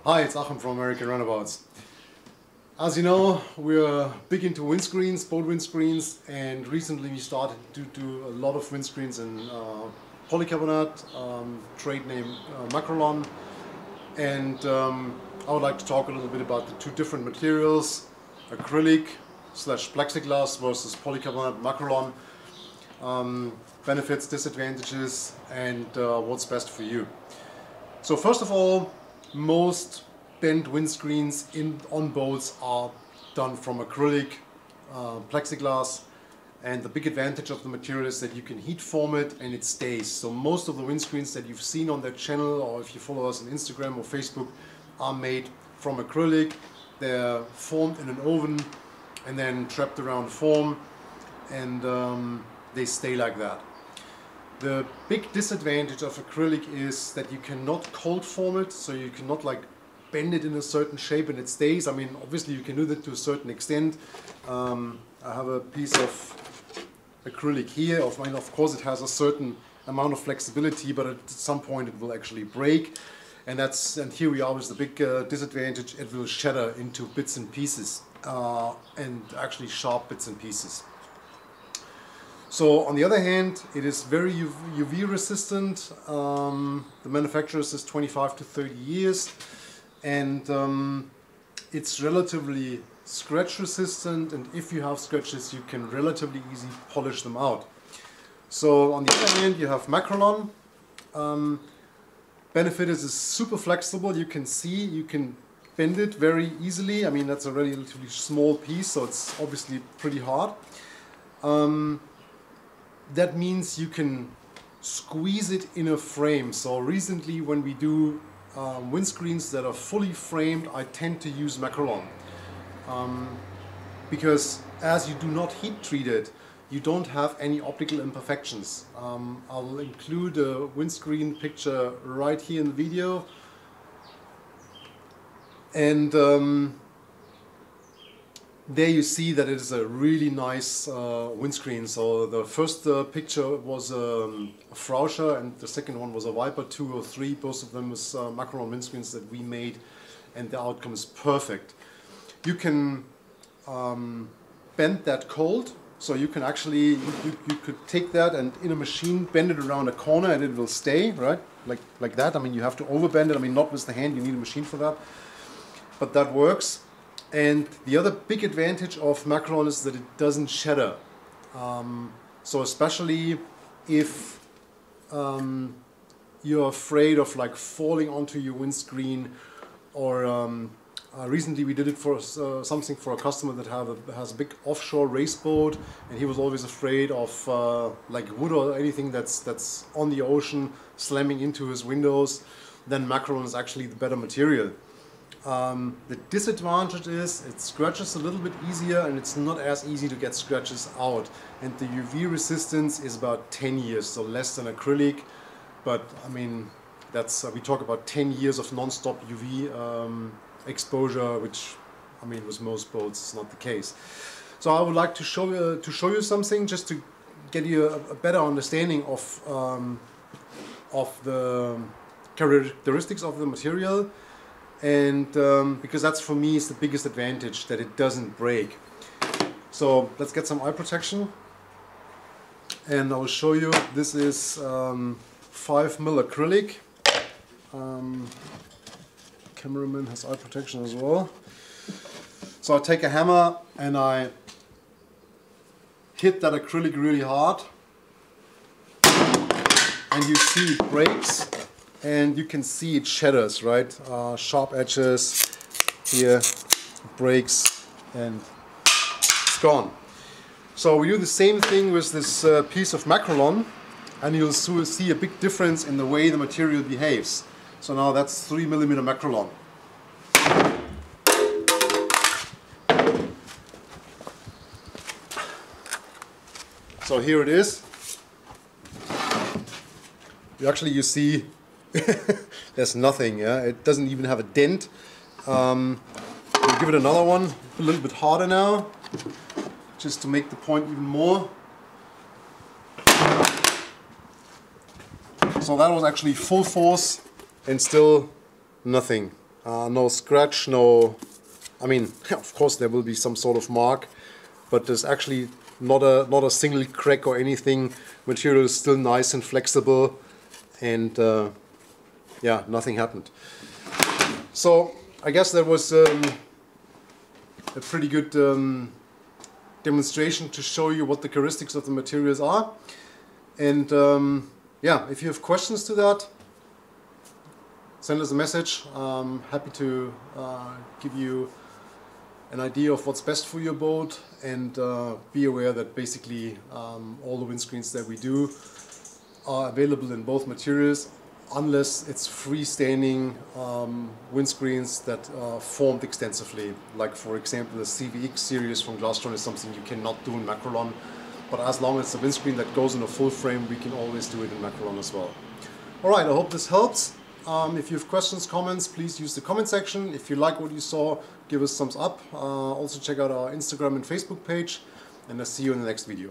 Hi, it's Achim from American Runabouts. As you know, we're big into windscreens, boat windscreens, and recently we started to do a lot of windscreens in polycarbonate, trade name Makrolon, and I would like to talk a little bit about the two different materials, acrylic / plexiglass versus polycarbonate Makrolon, benefits, disadvantages, and what's best for you. So first of all, most bent windscreens on boats are done from acrylic, plexiglass, and the big advantage of the material is that you can heat form it and it stays. So most of the windscreens that you've seen on that channel, or if you follow us on Instagram or Facebook, are made from acrylic. They're formed in an oven and then trapped around foam, and they stay like that. The big disadvantage of acrylic is that you cannot cold form it, so you cannot like bend it in a certain shape and it stays. I mean, obviously you can do that to a certain extent. I have a piece of acrylic here. Of course it has a certain amount of flexibility, but at some point it will actually break. And here we are with the big disadvantage: it will shatter into bits and pieces, and actually sharp bits and pieces. So on the other hand, it is very UV resistant. The manufacturer says 25 to 30 years, and it's relatively scratch resistant, and if you have scratches you can relatively easily polish them out. So on the other hand you have Makrolon. Benefit is it's super flexible. You can bend it very easily. I mean, that's a relatively small piece, so it's obviously pretty hard. That means you can squeeze it in a frame. So recently when we do windscreens that are fully framed, I tend to use Makrolon. Because as you do not heat treat it, you don't have any optical imperfections. I'll include a windscreen picture right here in the video. And there you see that it is a really nice windscreen. So the first picture was a Frauscher, and the second one was a Viper 203. Both of them was Makrolon windscreens that we made, and the outcome is perfect. You can bend that cold, so you can actually you could take that and in a machine bend it around a corner and it will stay, right? Like that. I mean, you have to overbend it. I mean, not with the hand. You need a machine for that, but that works. And the other big advantage of Makrolon is that it doesn't shatter. So especially if you're afraid of like falling onto your windscreen, or recently we did it for something for a customer that has a big offshore race boat, and he was always afraid of like wood or anything that's on the ocean slamming into his windows. Then Makrolon is actually the better material. The disadvantage is it scratches a little bit easier, and it's not as easy to get scratches out. And the UV resistance is about 10 years, so less than acrylic. But I mean, that's we talk about 10 years of non-stop UV exposure, which I mean with most boats is not the case. So I would like to show you something just to get you a better understanding of the characteristics of the material. And because that's for me is the biggest advantage, that it doesn't break. So let's get some eye protection, and I will show you. This is 5mm acrylic. Cameraman has eye protection as well. So I take a hammer and I hit that acrylic really hard, and you see it breaks. And you can see it shatters, right? Sharp edges here, breaks, and it's gone. So we do the same thing with this piece of Makrolon, and you'll see a big difference in the way the material behaves. So now that's 3mm Makrolon. So here it is. You see there's nothing, yeah? It doesn't even have a dent. We'll give it another one, a little bit harder now, just to make the point even more. So that was actually full force and still nothing. no scratch, no, I mean, of course there will be some sort of mark, but there's actually not a single crack or anything. Material is still nice and flexible, and yeah, nothing happened. So I guess that was a pretty good demonstration to show you what the characteristics of the materials are. And yeah, if you have questions to that, send us a message. I'm happy to give you an idea of what's best for your boat, and be aware that basically all the windscreens that we do are available in both materials, unless it's freestanding windscreens that are formed extensively. Like for example the CVX series from Glastron is something you cannot do in Makrolon, but as long as it's a windscreen that goes in a full frame, we can always do it in Makrolon as well. Alright, I hope this helps. If you have questions, comments, please use the comment section. If you like what you saw, give us thumbs up. Also check out our Instagram and Facebook page, and I'll see you in the next video.